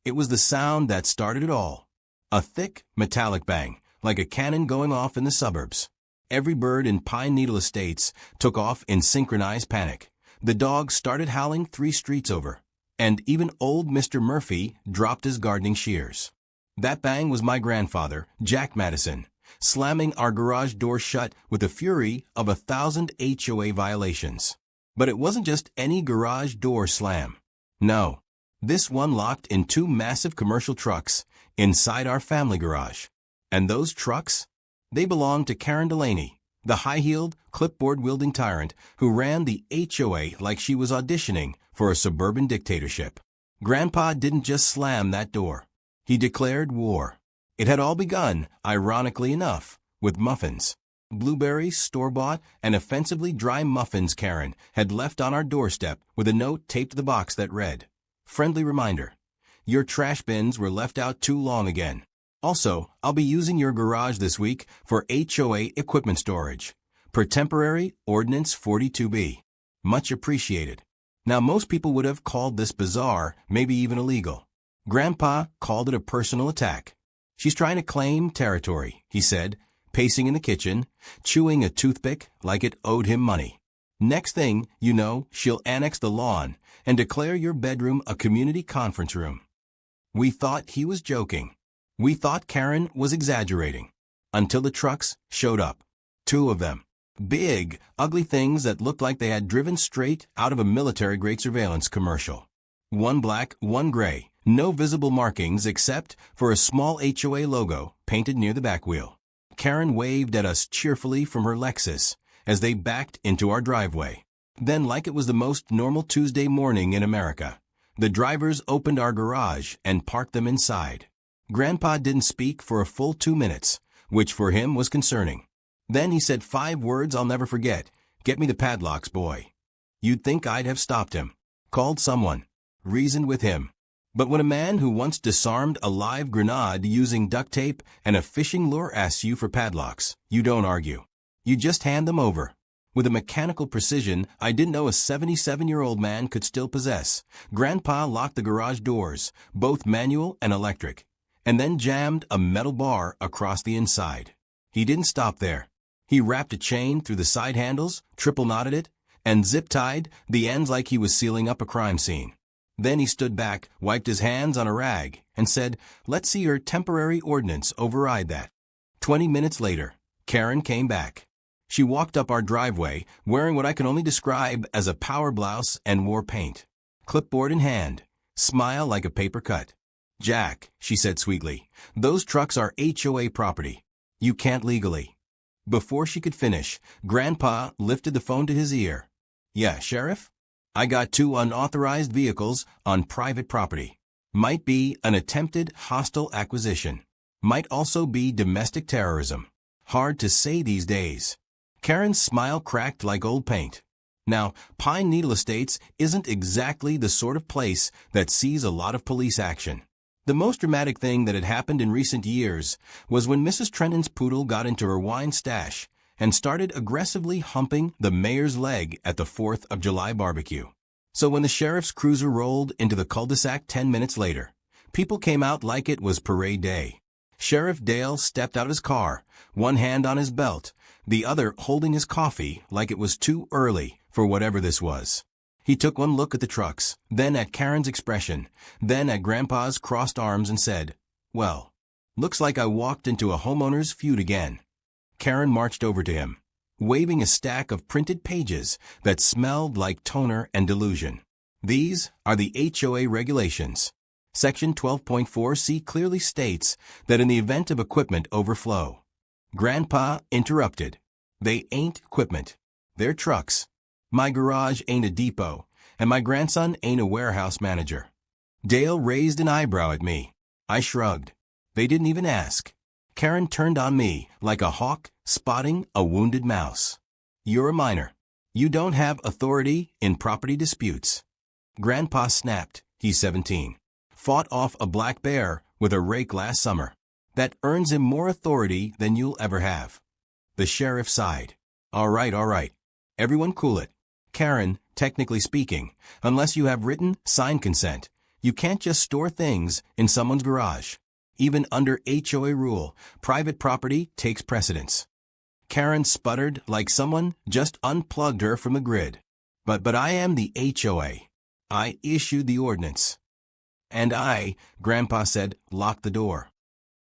It was the sound that started it all. A thick, metallic bang, like a cannon going off in the suburbs. Every bird in Pine Needle Estates took off in synchronized panic. The dogs started howling 3 streets over. And even old Mr. Murphy dropped his gardening shears. That bang was my grandfather, Jack Madison, slamming our garage door shut with the fury of 1,000 HOA violations. But it wasn't just any garage door slam. No. This one locked in 2 massive commercial trucks inside our family garage. And those trucks? They belonged to Karen Delaney, the high-heeled, clipboard-wielding tyrant who ran the HOA like she was auditioning for a suburban dictatorship. Grandpa didn't just slam that door. He declared war. It had all begun, ironically enough, with muffins. Blueberries, store-bought, and offensively dry muffins Karen had left on our doorstep with a note taped to the box that read, "Friendly reminder. Your trash bins were left out too long again. Also, I'll be using your garage this week for HOA equipment storage. Per temporary Ordinance 42B. Much appreciated." Now, most people would have called this bizarre, maybe even illegal. Grandpa called it a personal attack. "She's trying to claim territory," he said, pacing in the kitchen, chewing a toothpick like it owed him money. "Next thing you know, she'll annex the lawn and declare your bedroom a community conference room." We thought he was joking. We thought Karen was exaggerating. Until the trucks showed up. 2 of them. Big, ugly things that looked like they had driven straight out of a military-grade surveillance commercial. One black, one gray, no visible markings except for a small HOA logo painted near the back wheel. Karen waved at us cheerfully from her Lexus as they backed into our driveway. Then, like it was the most normal Tuesday morning in America, the drivers opened our garage and parked them inside. Grandpa didn't speak for a full 2 minutes, which for him was concerning. Then he said 5 words I'll never forget. "Get me the padlocks, boy." You'd think I'd have stopped him, called someone, reasoned with him. But when a man who once disarmed a live grenade using duct tape and a fishing lure asks you for padlocks, you don't argue. You just hand them over. With a mechanical precision I didn't know a 77-year-old man could still possess, Grandpa locked the garage doors, both manual and electric, and then jammed a metal bar across the inside. He didn't stop there. He wrapped a chain through the side handles, triple-knotted it, and zip-tied the ends like he was sealing up a crime scene. Then he stood back, wiped his hands on a rag, and said, "Let's see your temporary ordinance override that." 20 minutes later, Karen came back. She walked up our driveway, wearing what I can only describe as a power blouse and war paint. Clipboard in hand, smile like a paper cut. "Jack," she said sweetly, "those trucks are HOA property. You can't legally." Before she could finish, Grandpa lifted the phone to his ear. "Yeah, Sheriff? I got 2 unauthorized vehicles on private property. Might be an attempted hostile acquisition. Might also be domestic terrorism. Hard to say these days." Karen's smile cracked like old paint. Now, Pine Needle Estates isn't exactly the sort of place that sees a lot of police action. The most dramatic thing that had happened in recent years was when Mrs. Trenton's poodle got into her wine stash and started aggressively humping the mayor's leg at the 4th of July barbecue. So when the sheriff's cruiser rolled into the cul-de-sac 10 minutes later, people came out like it was parade day. Sheriff Dale stepped out of his car, one hand on his belt, the other holding his coffee like it was too early for whatever this was. He took one look at the trucks, then at Karen's expression, then at Grandpa's crossed arms and said, "Well, looks like I walked into a homeowner's feud again." Karen marched over to him, waving a stack of printed pages that smelled like toner and delusion. "These are the HOA regulations. Section 12.4c clearly states that in the event of equipment overflow." Grandpa interrupted. "They ain't equipment. They're trucks. My garage ain't a depot, and my grandson ain't a warehouse manager." Dale raised an eyebrow at me. I shrugged. They didn't even ask. Karen turned on me like a hawk spotting a wounded mouse. "You're a minor. You don't have authority in property disputes." Grandpa snapped. He's 17. Fought off a black bear with a rake last summer. That earns him more authority than you'll ever have. The sheriff sighed. All right. Everyone cool it. Karen, technically speaking, unless you have written, signed consent, You can't just store things in someone's garage. Even under HOA rule, private property takes precedence. Karen sputtered like someone just unplugged her from the grid. But I am the HOA. I issued the ordinance. And I, Grandpa said, locked the door.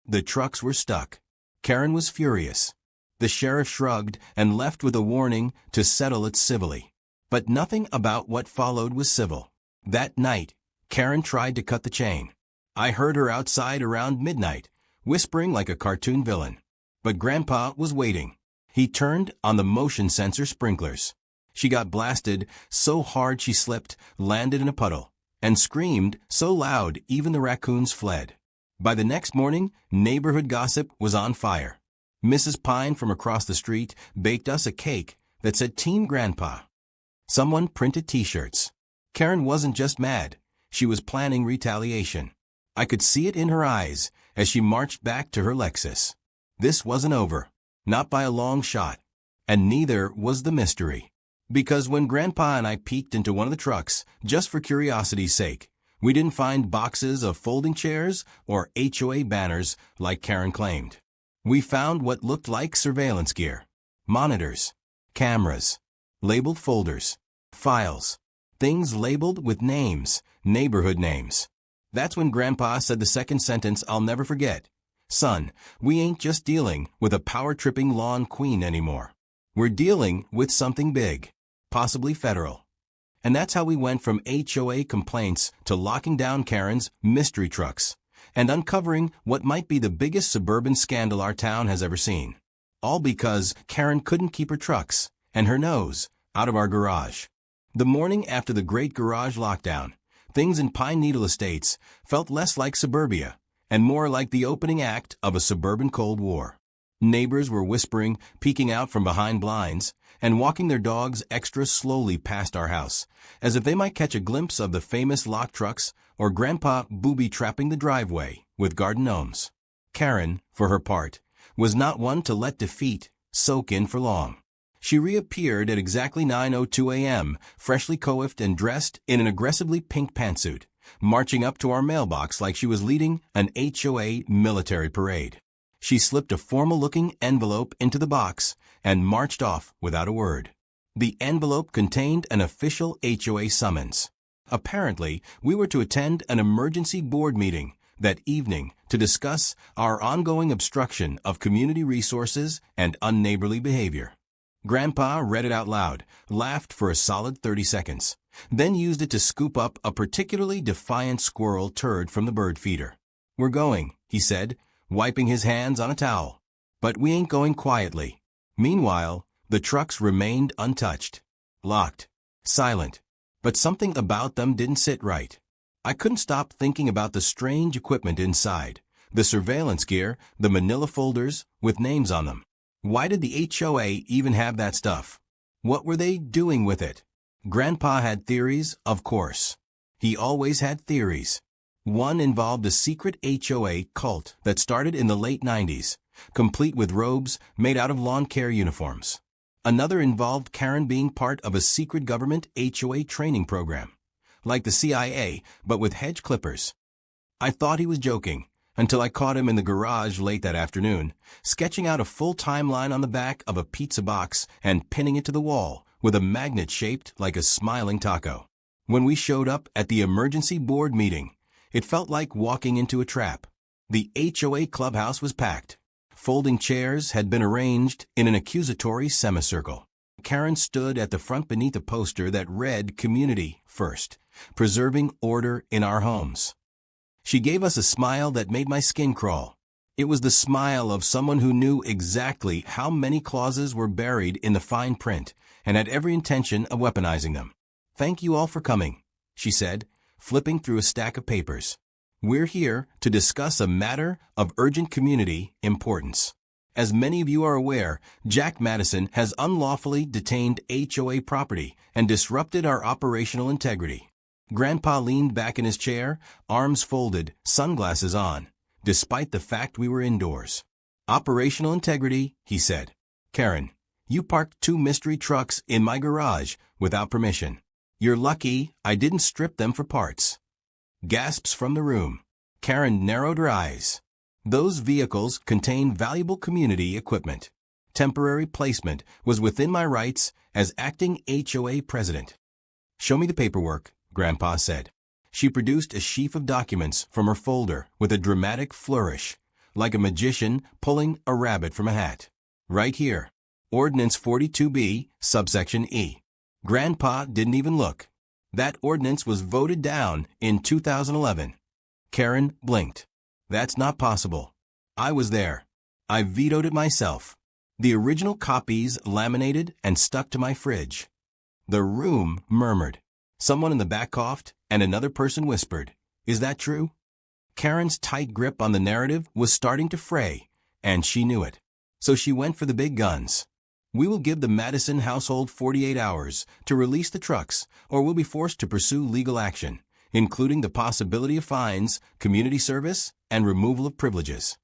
The trucks were stuck. Karen was furious. The sheriff shrugged and left with a warning to settle it civilly. But nothing about what followed was civil. That night, Karen tried to cut the chain. I heard her outside around midnight, whispering like a cartoon villain. But Grandpa was waiting. He turned on the motion sensor sprinklers. She got blasted so hard she slipped, landed in a puddle, and screamed so loud even the raccoons fled. By the next morning, neighborhood gossip was on fire. Mrs. Pine from across the street baked us a cake that said Team Grandpa. Someone printed t-shirts. Karen wasn't just mad. She was planning retaliation. I could see it in her eyes as she marched back to her Lexus. This wasn't over. Not by a long shot. And neither was the mystery. Because when Grandpa and I peeked into one of the trucks, just for curiosity's sake, we didn't find boxes of folding chairs or HOA banners like Karen claimed. We found what looked like surveillance gear. Monitors, cameras, labeled folders, files, things labeled with names, neighborhood names. That's when Grandpa said the second sentence I'll never forget. Son, we ain't just dealing with a power-tripping lawn queen anymore. We're dealing with something big, possibly federal. And that's how we went from HOA complaints to locking down Karen's mystery trucks and uncovering what might be the biggest suburban scandal our town has ever seen. All because Karen couldn't keep her trucks and her nose out of our garage. The morning after the great garage lockdown, things in Pine Needle Estates felt less like suburbia and more like the opening act of a suburban Cold War. Neighbors were whispering, peeking out from behind blinds, and walking their dogs extra slowly past our house, as if they might catch a glimpse of the famous locked trucks or Grandpa booby-trapping the driveway with garden gnomes. Karen, for her part, was not one to let defeat soak in for long. She reappeared at exactly 9:02 a.m., freshly coiffed and dressed in an aggressively pink pantsuit, marching up to our mailbox like she was leading an HOA military parade. She slipped a formal-looking envelope into the box and marched off without a word. The envelope contained an official HOA summons. Apparently, we were to attend an emergency board meeting that evening to discuss our ongoing obstruction of community resources and unneighborly behavior. Grandpa read it out loud, laughed for a solid 30 seconds, then used it to scoop up a particularly defiant squirrel turd from the bird feeder. "We're going," he said, wiping his hands on a towel. "But we ain't going quietly." Meanwhile, the trucks remained untouched, locked, silent, but something about them didn't sit right. I couldn't stop thinking about the strange equipment inside, the surveillance gear, the manila folders with names on them. Why did the HOA even have that stuff? What were they doing with it? Grandpa had theories, of course. He always had theories. One involved a secret HOA cult that started in the late 90s, complete with robes made out of lawn care uniforms. Another involved Karen being part of a secret government HOA training program, like the CIA, but with hedge clippers. I thought he was joking, until I caught him in the garage late that afternoon, sketching out a full timeline on the back of a pizza box and pinning it to the wall with a magnet shaped like a smiling taco. When we showed up at the emergency board meeting, it felt like walking into a trap. The HOA clubhouse was packed. Folding chairs had been arranged in an accusatory semicircle. Karen stood at the front beneath a poster that read Community First, preserving order in our homes. She gave us a smile that made my skin crawl. It was the smile of someone who knew exactly how many clauses were buried in the fine print and had every intention of weaponizing them. "Thank you all for coming," she said, flipping through a stack of papers. "We're here to discuss a matter of urgent community importance. As many of you are aware, Jack Madison has unlawfully detained HOA property and disrupted our operational integrity." Grandpa leaned back in his chair, arms folded, sunglasses on, despite the fact we were indoors. "Operational integrity," he said. "Karen, you parked 2 mystery trucks in my garage without permission. You're lucky I didn't strip them for parts." Gasps from the room. Karen narrowed her eyes. Those vehicles contained valuable community equipment. Temporary placement was within my rights as acting HOA president. "Show me the paperwork," Grandpa said. She produced a sheaf of documents from her folder with a dramatic flourish, like a magician pulling a rabbit from a hat. "Right here. Ordinance 42B, subsection E." Grandpa didn't even look. That ordinance was voted down in 2011. Karen blinked. "That's not possible. I was there. I vetoed it myself. The original copies laminated and stuck to my fridge." The room murmured. Someone in the back coughed, and another person whispered, "Is that true?" Karen's tight grip on the narrative was starting to fray, and she knew it. So she went for the big guns. "We will give the Madison household 48 hours to release the trucks, or we'll be forced to pursue legal action, including the possibility of fines, community service, and removal of privileges."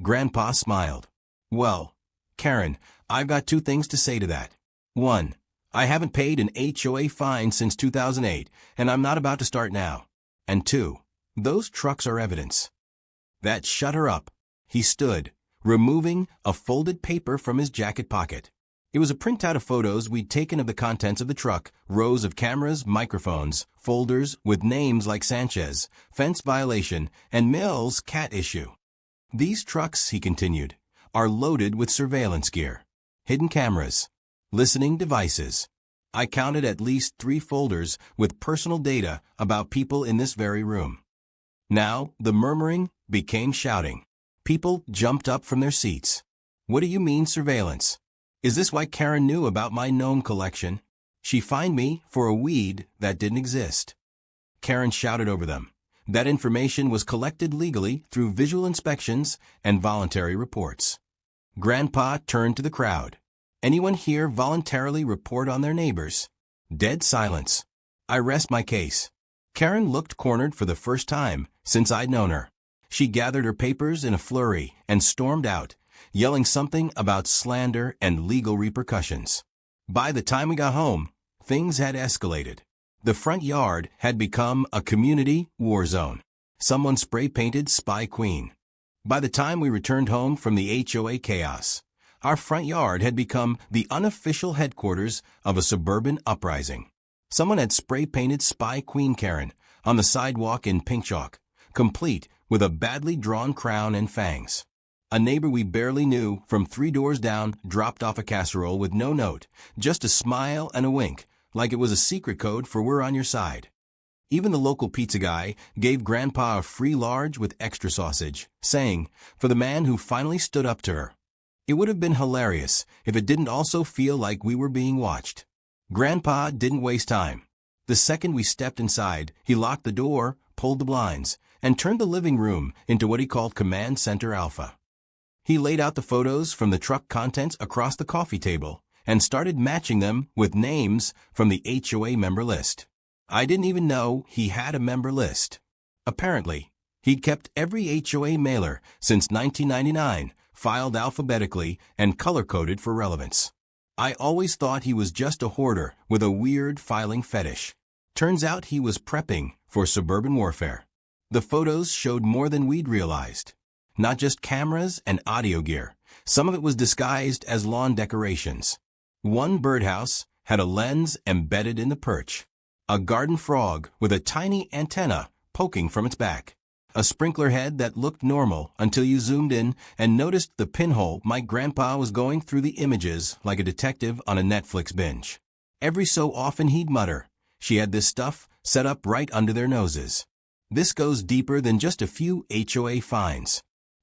Grandpa smiled. "Well, Karen, I've got two things to say to that. One, I haven't paid an HOA fine since 2008, and I'm not about to start now. And two, those trucks are evidence." That shut her up. He stood, removing a folded paper from his jacket pocket. It was a printout of photos we'd taken of the contents of the truck, rows of cameras, microphones, folders with names like Sanchez, fence violation, and Mills' cat issue. "These trucks," he continued, "are loaded with surveillance gear, hidden cameras, listening devices. I counted at least 3 folders with personal data about people in this very room." Now, the murmuring became shouting. People jumped up from their seats. "What do you mean surveillance? Is this why Karen knew about my gnome collection? She fined me for a weed that didn't exist." Karen shouted over them. That information was collected legally through visual inspections and voluntary reports. Grandpa turned to the crowd. "Anyone here voluntarily report on their neighbors?" Dead silence. "I rest my case." Karen looked cornered for the first time since I'd known her. She gathered her papers in a flurry and stormed out, yelling something about slander and legal repercussions. By the time we got home, things had escalated. The front yard had become a community war zone. Someone spray-painted Spy Queen. By the time we returned home from the HOA chaos, our front yard had become the unofficial headquarters of a suburban uprising. Someone had spray-painted Spy Queen Karen on the sidewalk in pink chalk, complete with a badly drawn crown and fangs. A neighbor we barely knew from 3 doors down dropped off a casserole with no note, just a smile and a wink, like it was a secret code for "we're on your side." Even the local pizza guy gave Grandpa a free large with extra sausage, saying, "For the man who finally stood up to her." It would have been hilarious if it didn't also feel like we were being watched. Grandpa didn't waste time. The second we stepped inside, he locked the door, pulled the blinds, and turned the living room into what he called Command Center Alpha. He laid out the photos from the truck contents across the coffee table and started matching them with names from the HOA member list. I didn't even know he had a member list. Apparently, he'd kept every HOA mailer since 1999, filed alphabetically and color-coded for relevance. I always thought he was just a hoarder with a weird filing fetish. Turns out he was prepping for suburban warfare. The photos showed more than we'd realized. Not just cameras and audio gear. Some of it was disguised as lawn decorations. One birdhouse had a lens embedded in the perch. A garden frog with a tiny antenna poking from its back. A sprinkler head that looked normal until you zoomed in and noticed the pinhole. My grandpa was going through the images like a detective on a Netflix binge. Every so often he'd mutter, "She had this stuff set up right under their noses." This goes deeper than just a few HOA fines.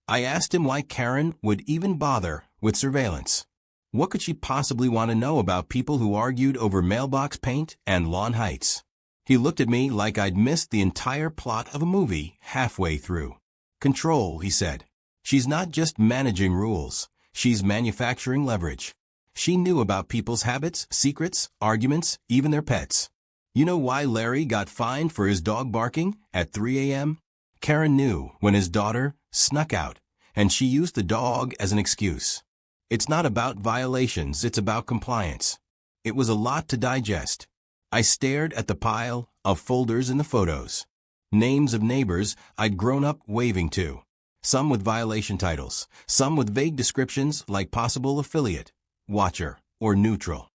I asked him why Karen would even bother with surveillance. What could she possibly want to know about people who argued over mailbox paint and lawn heights? He looked at me like I'd missed the entire plot of a movie halfway through. "Control," he said. "She's not just managing rules. She's manufacturing leverage." She knew about people's habits, secrets, arguments, even their pets. You know why Larry got fined for his dog barking at 3 a.m.? Karen knew when his daughter snuck out, and she used the dog as an excuse. It's not about violations, it's about compliance. It was a lot to digest. I stared at the pile of folders in the photos. Names of neighbors I'd grown up waving to. Some with violation titles, some with vague descriptions like possible affiliate, watcher, or neutral.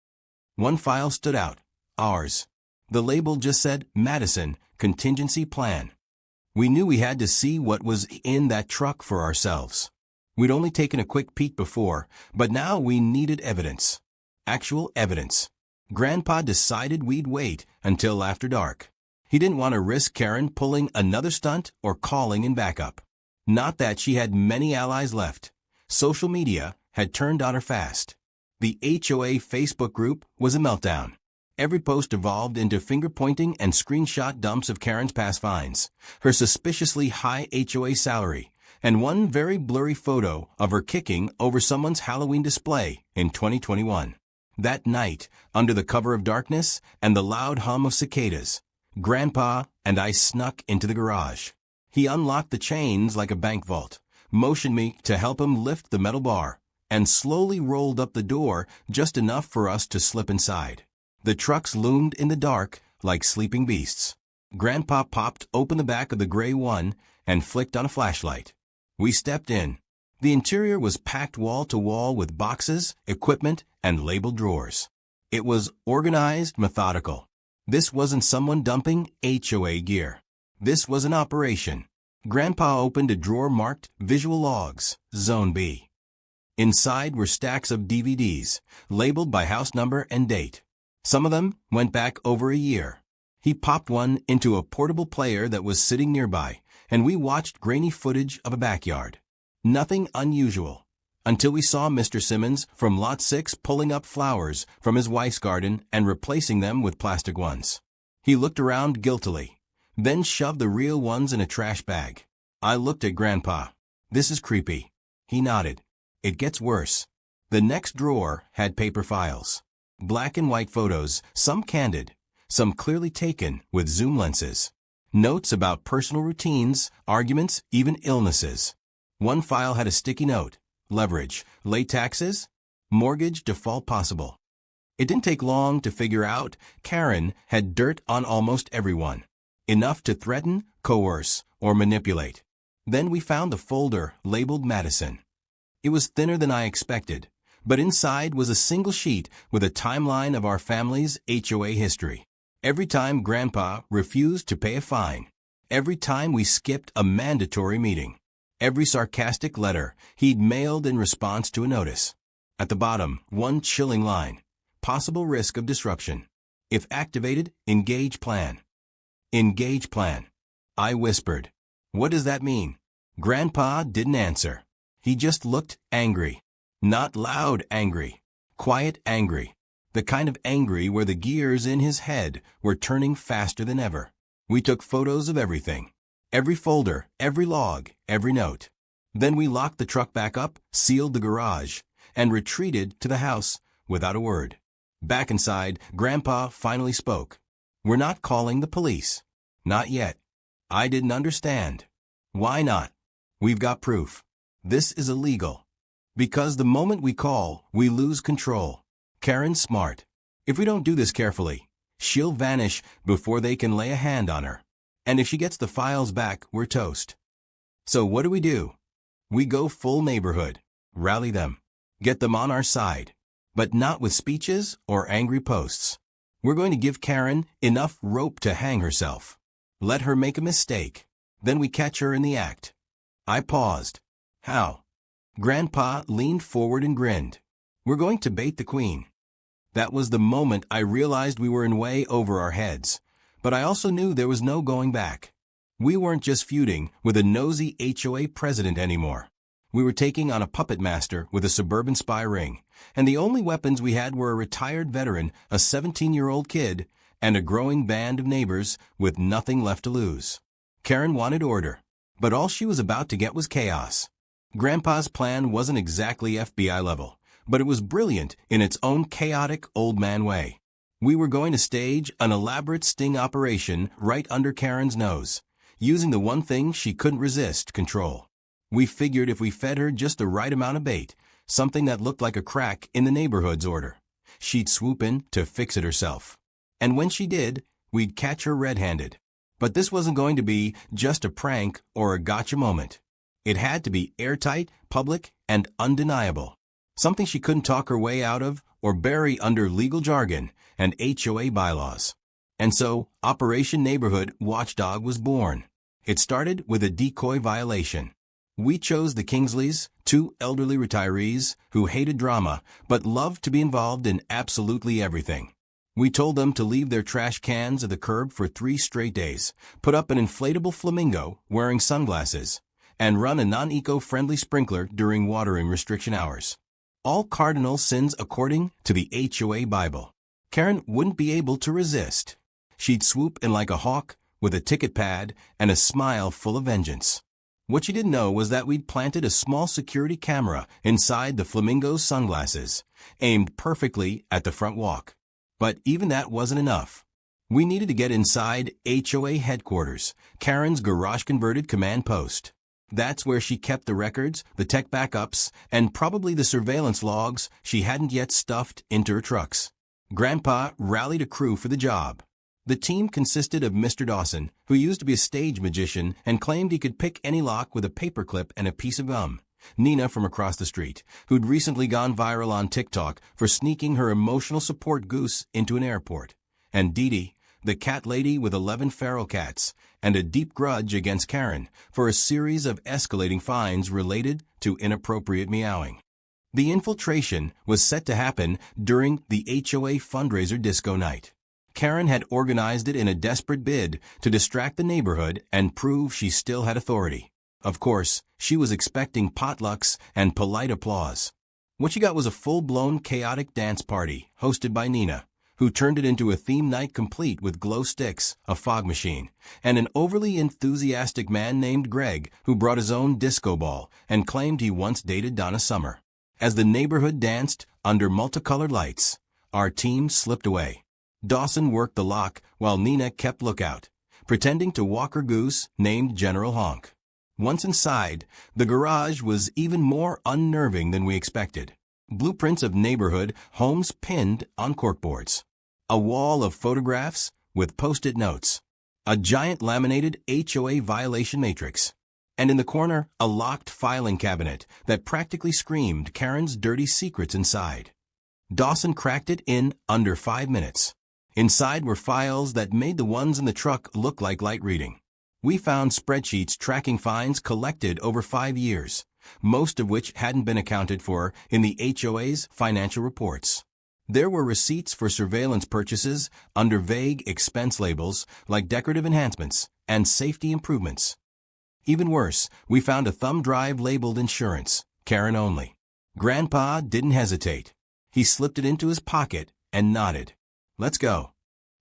One file stood out, ours. The label just said Madison, contingency plan. We knew we had to see what was in that truck for ourselves. We'd only taken a quick peek before, but now we needed evidence. Actual evidence. Grandpa decided we'd wait until after dark. He didn't want to risk Karen pulling another stunt or calling in backup. Not that she had many allies left. Social media had turned on her fast. The HOA Facebook group was a meltdown. Every post evolved into finger-pointing and screenshot dumps of Karen's past fines, her suspiciously high HOA salary, and one very blurry photo of her kicking over someone's Halloween display in 2021. That night, under the cover of darkness and the loud hum of cicadas, Grandpa and I snuck into the garage. He unlocked the chains like a bank vault, motioned me to help him lift the metal bar, and slowly rolled up the door just enough for us to slip inside. The trucks loomed in the dark like sleeping beasts. Grandpa popped open the back of the gray one and flicked on a flashlight. We stepped in. The interior was packed wall to wall with boxes, equipment, and labeled drawers. It was organized, methodical. This wasn't someone dumping HOA gear. This was an operation. Grandpa opened a drawer marked Visual Logs, Zone B. Inside were stacks of DVDs, labeled by house number and date. Some of them went back over a year. He popped one into a portable player that was sitting nearby, and we watched grainy footage of a backyard. Nothing unusual, until we saw Mr. Simmons from Lot 6 pulling up flowers from his wife's garden and replacing them with plastic ones. He looked around guiltily, then shoved the real ones in a trash bag. I looked at Grandpa. This is creepy. He nodded. It gets worse. The next drawer had paper files. Black and white photos, some candid, some clearly taken with zoom lenses. Notes about personal routines, arguments, even illnesses. One file had a sticky note. Leverage, late taxes, mortgage default possible. It didn't take long to figure out Karen had dirt on almost everyone. Enough to threaten, coerce, or manipulate. Then we found the folder labeled Madison. It was thinner than I expected, but inside was a single sheet with a timeline of our family's HOA history. Every time Grandpa refused to pay a fine. Every time we skipped a mandatory meeting. Every sarcastic letter he'd mailed in response to a notice. At the bottom, one chilling line. Possible risk of disruption. If activated, engage plan. Engage plan. I whispered. What does that mean? Grandpa didn't answer. He just looked angry. Not loud angry. Quiet angry. The kind of angry where the gears in his head were turning faster than ever. We took photos of everything. Every folder, every log, every note. Then we locked the truck back up, sealed the garage, and retreated to the house without a word. Back inside, Grandpa finally spoke. We're not calling the police. Not yet. I didn't understand. Why not? We've got proof. This is illegal. Because the moment we call, we lose control. Karen's smart. If we don't do this carefully, she'll vanish before they can lay a hand on her. And if she gets the files back, we're toast. So what do? We go full neighborhood. Rally them. Get them on our side. But not with speeches or angry posts. We're going to give Karen enough rope to hang herself. Let her make a mistake. Then we catch her in the act. I paused. How? Grandpa leaned forward and grinned. We're going to bait the queen. That was the moment I realized we were in way over our heads. But I also knew there was no going back. We weren't just feuding with a nosy HOA president anymore. We were taking on a puppet master with a suburban spy ring, and the only weapons we had were a retired veteran, a 17-year-old kid, and a growing band of neighbors with nothing left to lose. Karen wanted order, but all she was about to get was chaos. Grandpa's plan wasn't exactly FBI level, but it was brilliant in its own chaotic old man way. We were going to stage an elaborate sting operation right under Karen's nose, using the one thing she couldn't resist, control. We figured if we fed her just the right amount of bait, something that looked like a crack in the neighborhood's order, she'd swoop in to fix it herself. And when she did, we'd catch her red-handed. But this wasn't going to be just a prank or a gotcha moment. It had to be airtight, public, and undeniable. Something she couldn't talk her way out of or bury under legal jargon and HOA bylaws. And so, Operation Neighborhood Watchdog was born. It started with a decoy violation. We chose the Kingsleys, two elderly retirees who hated drama but loved to be involved in absolutely everything. We told them to leave their trash cans at the curb for 3 straight days, put up an inflatable flamingo wearing sunglasses, and run a non-eco-friendly sprinkler during watering restriction hours. All cardinal sins according to the HOA Bible. Karen wouldn't be able to resist. She'd swoop in like a hawk with a ticket pad and a smile full of vengeance. What she didn't know was that we'd planted a small security camera inside the flamingo's sunglasses, aimed perfectly at the front walk. But even that wasn't enough. We needed to get inside HOA headquarters, Karen's garage-converted command post. That's where she kept the records, the tech backups, and probably the surveillance logs she hadn't yet stuffed into her trucks. Grandpa rallied a crew for the job. The team consisted of Mr. Dawson, who used to be a stage magician and claimed he could pick any lock with a paperclip and a piece of gum. Nina from across the street, who'd recently gone viral on TikTok for sneaking her emotional support goose into an airport. And Dee Dee, the cat lady with 11 feral cats, and a deep grudge against Karen for a series of escalating fines related to inappropriate meowing. The infiltration was set to happen during the HOA fundraiser disco night. Karen had organized it in a desperate bid to distract the neighborhood and prove she still had authority. Of course, she was expecting potlucks and polite applause. What she got was a full-blown chaotic dance party hosted by Nina, who turned it into a theme night complete with glow sticks, a fog machine, and an overly enthusiastic man named Greg who brought his own disco ball and claimed he once dated Donna Summer. As the neighborhood danced under multicolored lights, our team slipped away. Dawson worked the lock while Nina kept lookout, pretending to walk her goose named General Honk. Once inside, the garage was even more unnerving than we expected. Blueprints of neighborhood homes pinned on corkboards. A wall of photographs with post-it notes. A giant laminated HOA violation matrix. And in the corner, a locked filing cabinet that practically screamed Karen's dirty secrets inside. Dawson cracked it in under 5 minutes. Inside were files that made the ones in the truck look like light reading. We found spreadsheets tracking fines collected over 5 years, most of which hadn't been accounted for in the HOA's financial reports. There were receipts for surveillance purchases under vague expense labels like decorative enhancements and safety improvements. Even worse, we found a thumb drive labeled insurance, Karen only. Grandpa didn't hesitate. He slipped it into his pocket and nodded. Let's go.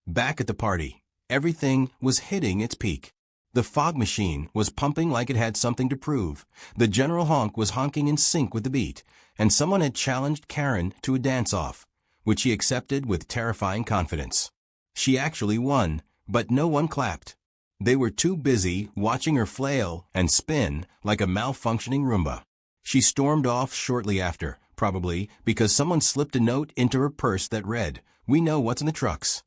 Back at the party, everything was hitting its peak. The fog machine was pumping like it had something to prove. The General Honk was honking in sync with the beat, and someone had challenged Karen to a dance-off, which she accepted with terrifying confidence. She actually won, but no one clapped. They were too busy watching her flail and spin like a malfunctioning Roomba. She stormed off shortly after, probably because someone slipped a note into her purse that read, "We know what's in the trucks."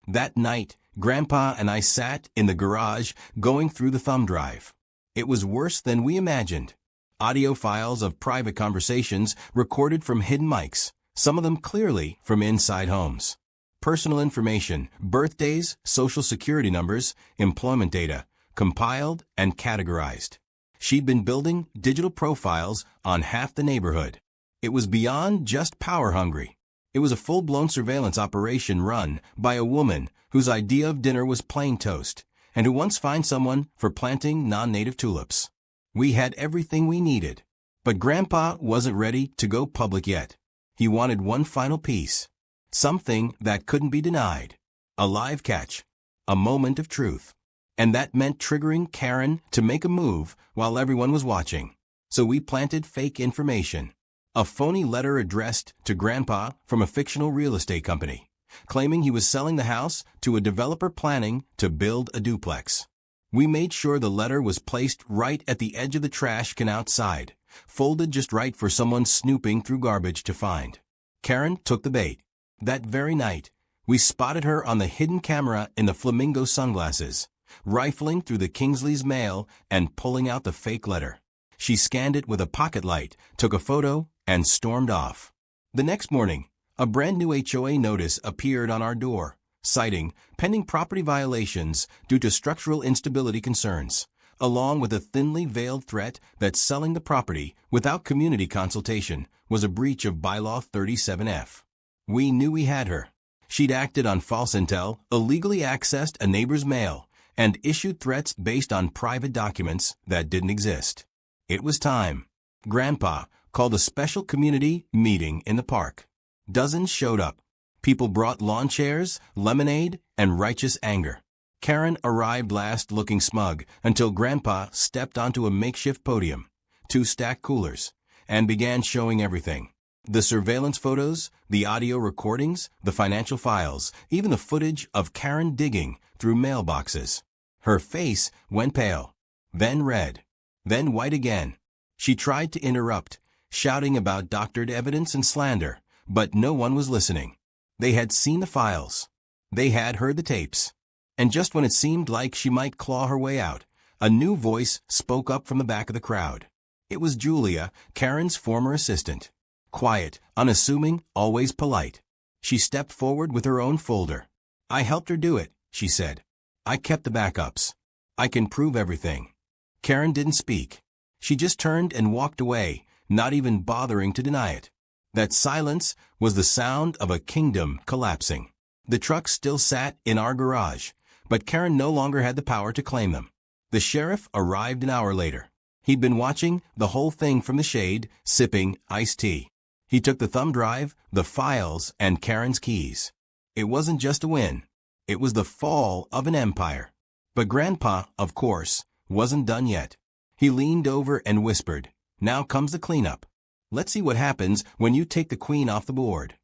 That night, Grandpa and I sat in the garage going through the thumb drive. It was worse than we imagined. Audio files of private conversations recorded from hidden mics, some of them clearly from inside homes. Personal information, birthdays, social security numbers, employment data, compiled and categorized. She'd been building digital profiles on half the neighborhood. It was beyond just power-hungry. It was a full-blown surveillance operation run by a woman whose idea of dinner was plain toast, and who once fined someone for planting non-native tulips. We had everything we needed, but Grandpa wasn't ready to go public yet. He wanted one final piece, something that couldn't be denied, a live catch, a moment of truth. And that meant triggering Karen to make a move while everyone was watching. So we planted fake information. A phony letter addressed to Grandpa from a fictional real estate company, claiming he was selling the house to a developer planning to build a duplex. We made sure the letter was placed right at the edge of the trash can outside, folded just right for someone snooping through garbage to find. Karen took the bait. That very night, we spotted her on the hidden camera in the flamingo sunglasses, rifling through the Kingsley's mail and pulling out the fake letter. She scanned it with a pocket light, took a photo, and stormed off. The next morning, a brand new HOA notice appeared on our door, citing pending property violations due to structural instability concerns, along with a thinly veiled threat that selling the property without community consultation was a breach of Bylaw 37F. We knew we had her. She'd acted on false intel, illegally accessed a neighbor's mail, and issued threats based on private documents that didn't exist. It was time. Grandpa called a special community meeting in the park. Dozens showed up. People brought lawn chairs, lemonade, and righteous anger. Karen arrived last looking smug until Grandpa stepped onto a makeshift podium, 2 stacked coolers, and began showing everything. The surveillance photos, the audio recordings, the financial files, even the footage of Karen digging through mailboxes. Her face went pale, then red, then white again. She tried to interrupt, shouting about doctored evidence and slander, but no one was listening. They had seen the files. They had heard the tapes. And just when it seemed like she might claw her way out, a new voice spoke up from the back of the crowd. It was Julia, Karen's former assistant. Quiet, unassuming, always polite. She stepped forward with her own folder. "I helped her do it," she said. "I kept the backups. I can prove everything." Karen didn't speak. She just turned and walked away, not even bothering to deny it. That silence was the sound of a kingdom collapsing. The trucks still sat in our garage, but Karen no longer had the power to claim them. The sheriff arrived an hour later. He'd been watching the whole thing from the shade, sipping iced tea. He took the thumb drive, the files, and Karen's keys. It wasn't just a win. It was the fall of an empire. But Grandpa, of course, wasn't done yet. He leaned over and whispered, "Now comes the cleanup. Let's see what happens when you take the queen off the board."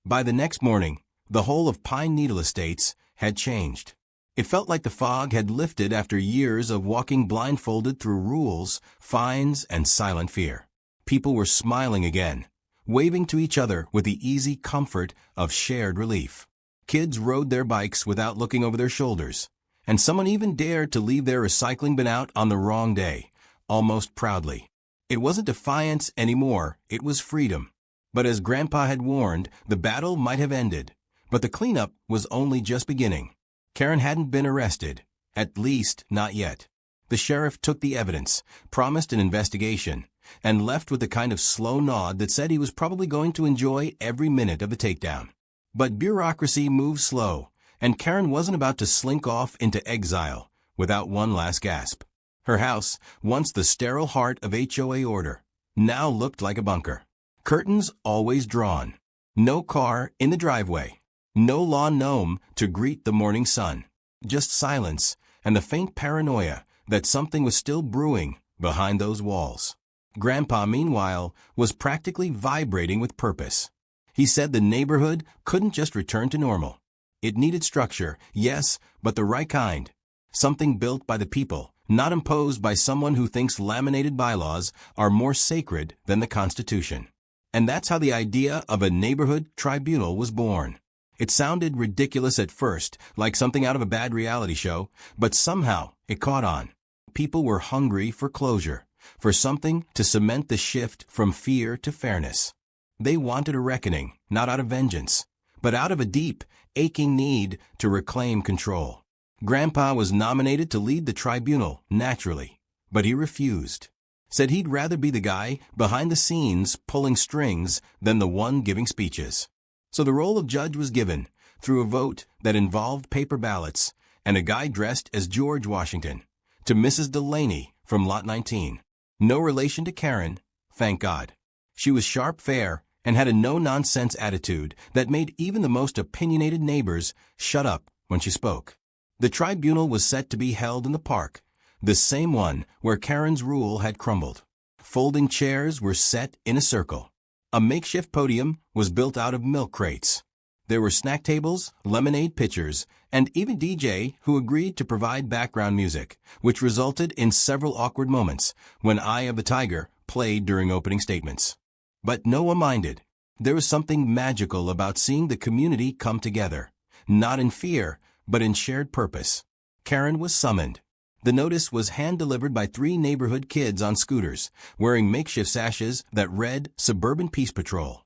By the next morning, the whole of Pine Needle Estates had changed. It felt like the fog had lifted after years of walking blindfolded through rules, fines, and silent fear. People were smiling again, waving to each other with the easy comfort of shared relief. Kids rode their bikes without looking over their shoulders, and someone even dared to leave their recycling bin out on the wrong day, almost proudly. It wasn't defiance anymore, it was freedom. But as Grandpa had warned, the battle might have ended. But the cleanup was only just beginning. Karen hadn't been arrested, at least not yet. The sheriff took the evidence, promised an investigation, and left with the kind of slow nod that said he was probably going to enjoy every minute of the takedown. But bureaucracy moves slow, and Karen wasn't about to slink off into exile without one last gasp. Her house, once the sterile heart of HOA order, now looked like a bunker. Curtains always drawn. No car in the driveway. No lawn gnome to greet the morning sun. Just silence and the faint paranoia that something was still brewing behind those walls. Grandpa, meanwhile, was practically vibrating with purpose. He said the neighborhood couldn't just return to normal. It needed structure, yes, but the right kind. Something built by the people, not imposed by someone who thinks laminated bylaws are more sacred than the Constitution. And that's how the idea of a neighborhood tribunal was born. It sounded ridiculous at first, like something out of a bad reality show, but somehow it caught on. People were hungry for closure, for something to cement the shift from fear to fairness. They wanted a reckoning, not out of vengeance, but out of a deep, aching need to reclaim control. Grandpa was nominated to lead the tribunal, naturally, but he refused. Said he'd rather be the guy behind the scenes pulling strings than the one giving speeches. So the role of judge was given, through a vote that involved paper ballots and a guy dressed as George Washington, to Mrs. Delaney from Lot 19. No relation to Karen, thank God. She was sharp, fair, and had a no-nonsense attitude that made even the most opinionated neighbors shut up when she spoke. The tribunal was set to be held in the park, the same one where Karen's rule had crumbled. Folding chairs were set in a circle. A makeshift podium was built out of milk crates. There were snack tables, lemonade pitchers, and even DJ who agreed to provide background music, which resulted in several awkward moments when Eye of the Tiger played during opening statements. But no one minded. There was something magical about seeing the community come together, not in fear, but in shared purpose. Karen was summoned. The notice was hand-delivered by 3 neighborhood kids on scooters, wearing makeshift sashes that read Suburban Peace Patrol.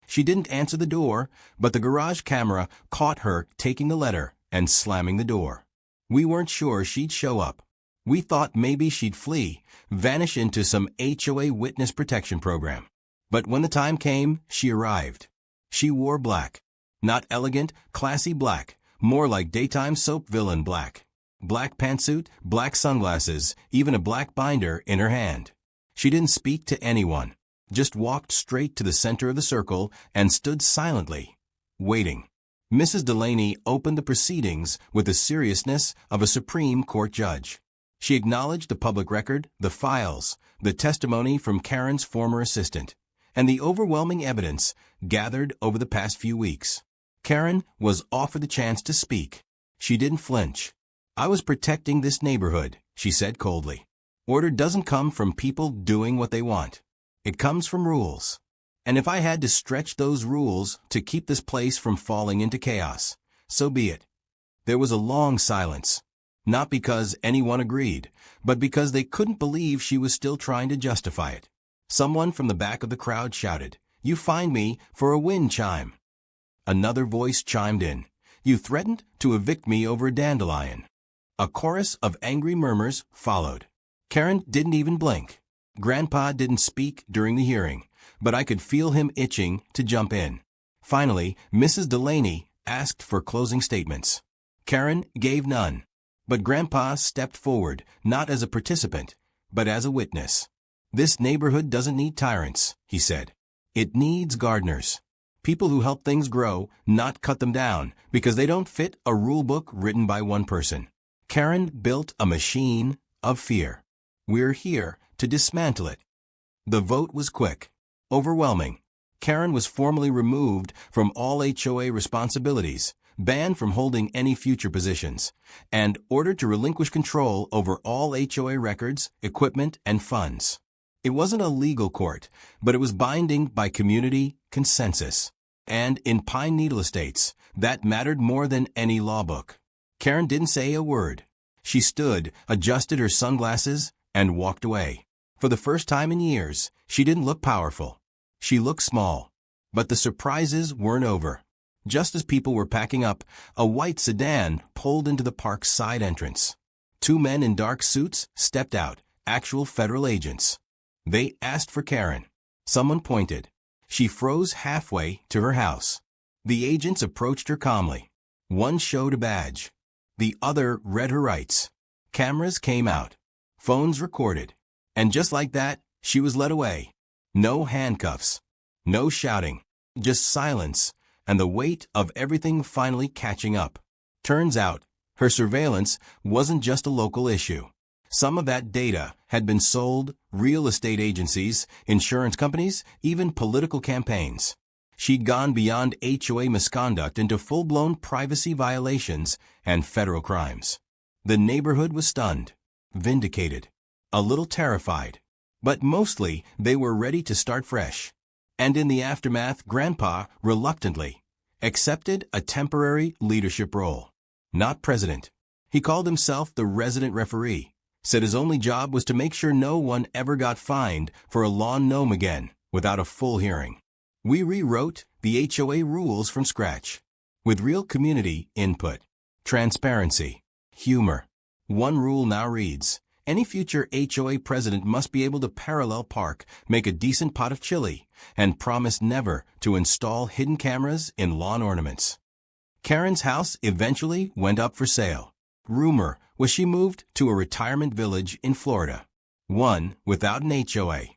She didn't answer the door, but the garage camera caught her taking the letter and slamming the door. We weren't sure she'd show up. We thought maybe she'd flee, vanish into some HOA witness protection program. But when the time came, she arrived. She wore black. Not elegant, classy black, more like daytime soap villain black. Black pantsuit, black sunglasses, even a black binder in her hand. She didn't speak to anyone, just walked straight to the center of the circle and stood silently, waiting. Mrs. Delaney opened the proceedings with the seriousness of a Supreme Court judge. She acknowledged the public record, the files, the testimony from Karen's former assistant, and the overwhelming evidence gathered over the past few weeks. Karen was offered the chance to speak. She didn't flinch. "I was protecting this neighborhood," she said coldly. "Order doesn't come from people doing what they want. It comes from rules. And if I had to stretch those rules to keep this place from falling into chaos, so be it." There was a long silence, not because anyone agreed, but because they couldn't believe she was still trying to justify it. Someone from the back of the crowd shouted, "You fined me for a wind chime." Another voice chimed in, "You threatened to evict me over a dandelion." A chorus of angry murmurs followed. Karen didn't even blink. Grandpa didn't speak during the hearing, but I could feel him itching to jump in. Finally, Mrs. Delaney asked for closing statements. Karen gave none, but Grandpa stepped forward, not as a participant, but as a witness. "This neighborhood doesn't need tyrants," he said. "It needs gardeners. People who help things grow, not cut them down, because they don't fit a rule book written by one person." Karen built a machine of fear. We're here to dismantle it. The vote was quick, overwhelming. Karen was formally removed from all HOA responsibilities, banned from holding any future positions, and ordered to relinquish control over all HOA records, equipment, and funds. It wasn't a legal court, but it was binding by community consensus. And in Pine Needle Estates, that mattered more than any law book. Karen didn't say a word. She stood, adjusted her sunglasses, and walked away. For the first time in years, she didn't look powerful. She looked small. But the surprises weren't over. Just as people were packing up, a white sedan pulled into the park's side entrance. 2 men in dark suits stepped out, actual federal agents. They asked for Karen. Someone pointed. She froze halfway to her house. The agents approached her calmly. One showed a badge. The other read her rights. Cameras came out. Phones recorded. And just like that, she was led away. No handcuffs. No shouting. Just silence, and the weight of everything finally catching up. Turns out, her surveillance wasn't just a local issue. Some of that data had been sold, real estate agencies, insurance companies, even political campaigns. She'd gone beyond HOA misconduct into full-blown privacy violations and federal crimes. The neighborhood was stunned, vindicated, a little terrified, but mostly they were ready to start fresh. And in the aftermath, Grandpa, reluctantly, accepted a temporary leadership role. Not president. He called himself the resident referee, said his only job was to make sure no one ever got fined for a lawn gnome again without a full hearing. We rewrote the HOA rules from scratch, with real community input, transparency, humor. One rule now reads, any future HOA president must be able to parallel park, make a decent pot of chili, and promise never to install hidden cameras in lawn ornaments. Karen's house eventually went up for sale. Rumor was she moved to a retirement village in Florida, one without an HOA.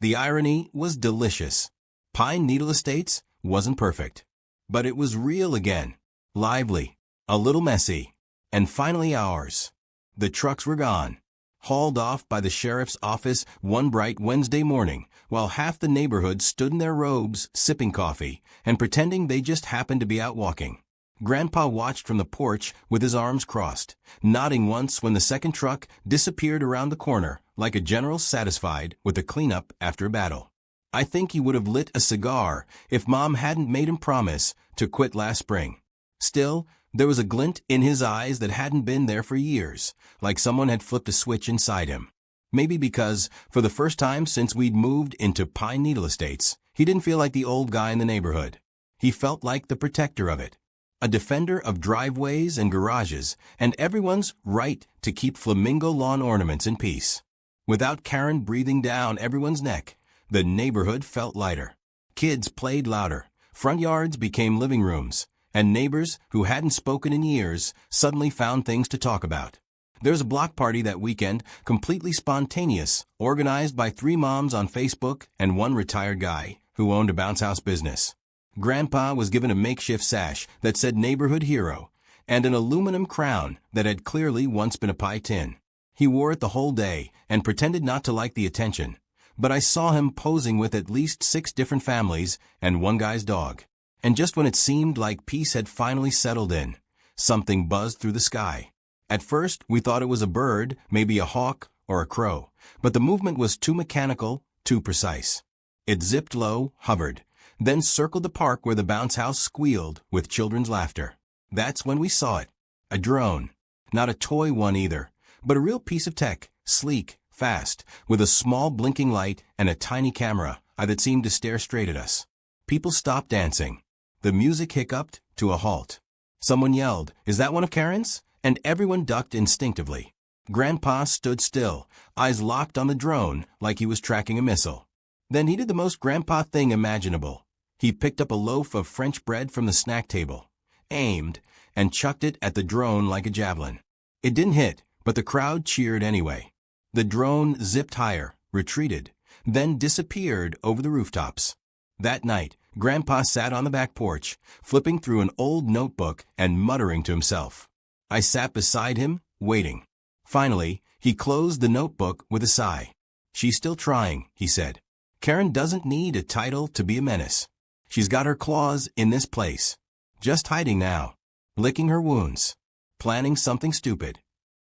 The irony was delicious. Pine Needle Estates wasn't perfect, but it was real again, lively, a little messy, and finally ours. The trucks were gone, hauled off by the sheriff's office one bright Wednesday morning, while half the neighborhood stood in their robes, sipping coffee, and pretending they just happened to be out walking. Grandpa watched from the porch with his arms crossed, nodding once when the second truck disappeared around the corner, like a general satisfied with the cleanup after a battle. I think he would have lit a cigar if Mom hadn't made him promise to quit last spring. Still, There was a glint in his eyes that hadn't been there for years, like someone had flipped a switch inside him. Maybe because, for the first time since we'd moved into Pine Needle Estates, he didn't feel like the old guy in the neighborhood. He felt like the protector of it. A defender of driveways and garages, and everyone's right to keep flamingo lawn ornaments in peace. Without Karen breathing down everyone's neck, the neighborhood felt lighter. Kids played louder, front yards became living rooms, and neighbors who hadn't spoken in years suddenly found things to talk about. There was a block party that weekend, completely spontaneous, organized by 3 moms on Facebook and 1 retired guy who owned a bounce house business. Grandpa was given a makeshift sash that said neighborhood hero and an aluminum crown that had clearly once been a pie tin. He wore it the whole day and pretended not to like the attention, but I saw him posing with at least 6 different families and 1 guy's dog. And just when it seemed like peace had finally settled in, something buzzed through the sky. At first, we thought it was a bird, maybe a hawk or a crow, but the movement was too mechanical, too precise. It zipped low, hovered, then circled the park where the bounce house squealed with children's laughter. That's when we saw it. A drone. Not a toy one either, but a real piece of tech, sleek, fast, with a small blinking light and a tiny camera that seemed to stare straight at us. People stopped dancing. The music hiccuped to a halt. Someone yelled, "Is that one of Karen's?" And everyone ducked instinctively. Grandpa stood still, eyes locked on the drone like he was tracking a missile. Then he did the most grandpa thing imaginable. He picked up a loaf of French bread from the snack table, aimed, and chucked it at the drone like a javelin. It didn't hit, but the crowd cheered anyway. The drone zipped higher, retreated, then disappeared over the rooftops. That night, Grandpa sat on the back porch, flipping through an old notebook and muttering to himself. I sat beside him, waiting. Finally, he closed the notebook with a sigh. "She's still trying," he said. "Karen doesn't need a title to be a menace. She's got her claws in this place. Just hiding now, licking her wounds, planning something stupid."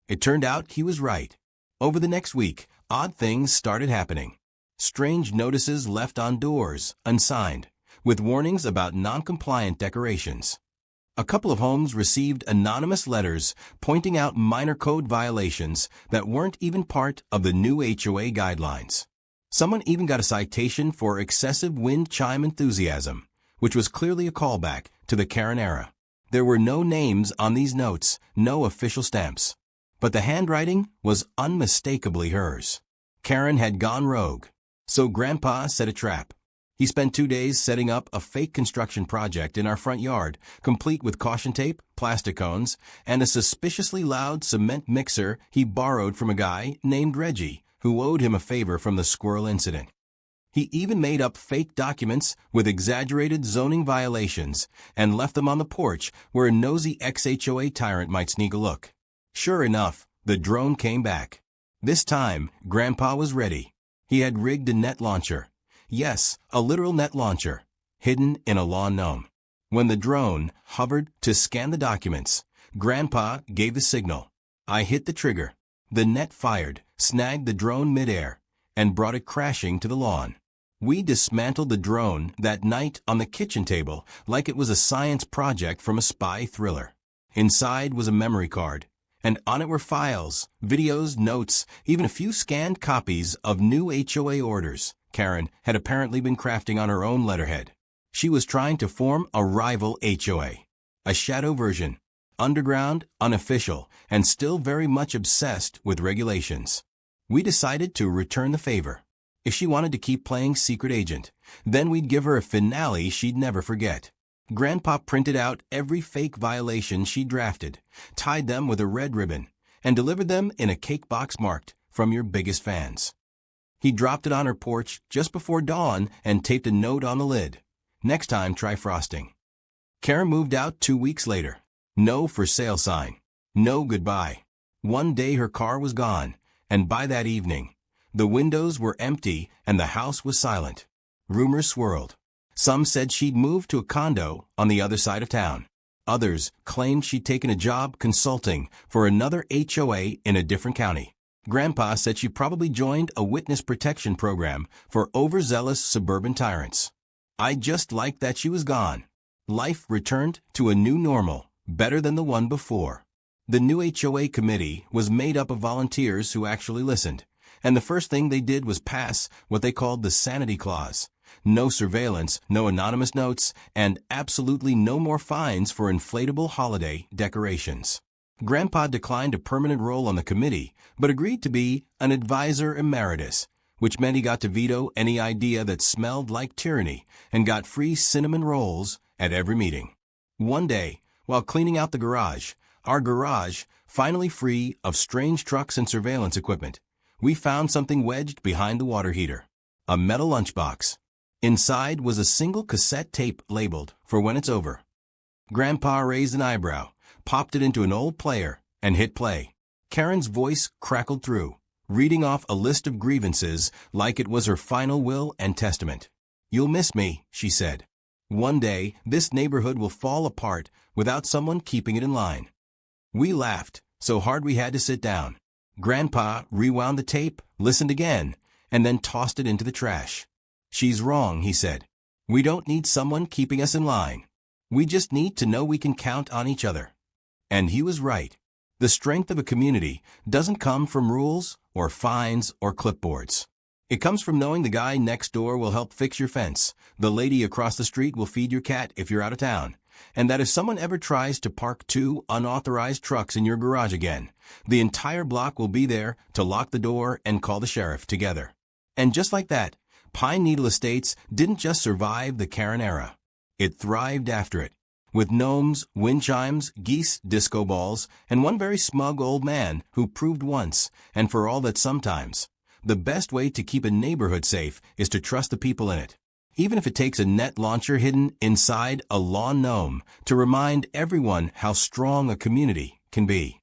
It turned out he was right. Over the next week, odd things started happening. Strange notices left on doors, unsigned, with warnings about non-compliant decorations. A couple of homes received anonymous letters pointing out minor code violations that weren't even part of the new HOA guidelines. Someone even got a citation for excessive wind chime enthusiasm, which was clearly a callback to the Karen era. There were no names on these notes, no official stamps. But the handwriting was unmistakably hers. Karen had gone rogue. So Grandpa set a trap. He spent 2 days setting up a fake construction project in our front yard, complete with caution tape, plastic cones, and a suspiciously loud cement mixer he borrowed from a guy named Reggie, who owed him a favor from the squirrel incident. He even made up fake documents with exaggerated zoning violations and left them on the porch where a nosy ex-HOA tyrant might sneak a look. Sure enough, the drone came back. This time, Grandpa was ready. He had rigged a net launcher. Yes, a literal net launcher, hidden in a lawn gnome. When the drone hovered to scan the documents, Grandpa gave the signal. I hit the trigger. The net fired, snagged the drone midair, and brought it crashing to the lawn. We dismantled the drone that night on the kitchen table like it was a science project from a spy thriller. Inside was a memory card, and on it were files, videos, notes, even a few scanned copies of new HOA orders Karen had apparently been crafting on her own letterhead. She was trying to form a rival HOA, a shadow version, underground, unofficial, and still very much obsessed with regulations. We decided to return the favor. If she wanted to keep playing secret agent, then we'd give her a finale she'd never forget. Grandpa printed out every fake violation she drafted, tied them with a red ribbon, and delivered them in a cake box marked, "From your biggest fans." He dropped it on her porch just before dawn and taped a note on the lid. "Next time, try frosting." Karen moved out 2 weeks later. No for sale sign. No goodbye. One day her car was gone, and by that evening, the windows were empty and the house was silent. Rumors swirled. Some said she'd moved to a condo on the other side of town. Others claimed she'd taken a job consulting for another HOA in a different county. Grandpa said she probably joined a witness protection program for overzealous suburban tyrants. I just liked that she was gone. Life returned to a new normal, better than the one before. The new HOA committee was made up of volunteers who actually listened, and the first thing they did was pass what they called the sanity clause. No surveillance, no anonymous notes, and absolutely no more fines for inflatable holiday decorations. Grandpa declined a permanent role on the committee, but agreed to be an advisor emeritus, which meant he got to veto any idea that smelled like tyranny and got free cinnamon rolls at every meeting. One day, while cleaning out the garage, our garage, finally free of strange trucks and surveillance equipment, we found something wedged behind the water heater. A metal lunchbox. Inside was a single cassette tape labeled, "For When It's Over." Grandpa raised an eyebrow, popped it into an old player, and hit play. Karen's voice crackled through, reading off a list of grievances like it was her final will and testament. "You'll miss me," she said. "One day, this neighborhood will fall apart without someone keeping it in line." We laughed so hard we had to sit down. Grandpa rewound the tape, listened again, and then tossed it into the trash. "She's wrong," he said. "We don't need someone keeping us in line. We just need to know we can count on each other." And he was right. The strength of a community doesn't come from rules or fines or clipboards. It comes from knowing the guy next door will help fix your fence, the lady across the street will feed your cat if you're out of town, and that if someone ever tries to park 2 unauthorized trucks in your garage again, the entire block will be there to lock the door and call the sheriff together. And just like that, Pine Needle Estates didn't just survive the Karen era. It thrived after it, with gnomes, wind chimes, geese, disco balls, and one very smug old man who proved once, and for all that sometimes, the best way to keep a neighborhood safe is to trust the people in it, even if it takes a net launcher hidden inside a lawn gnome to remind everyone how strong a community can be.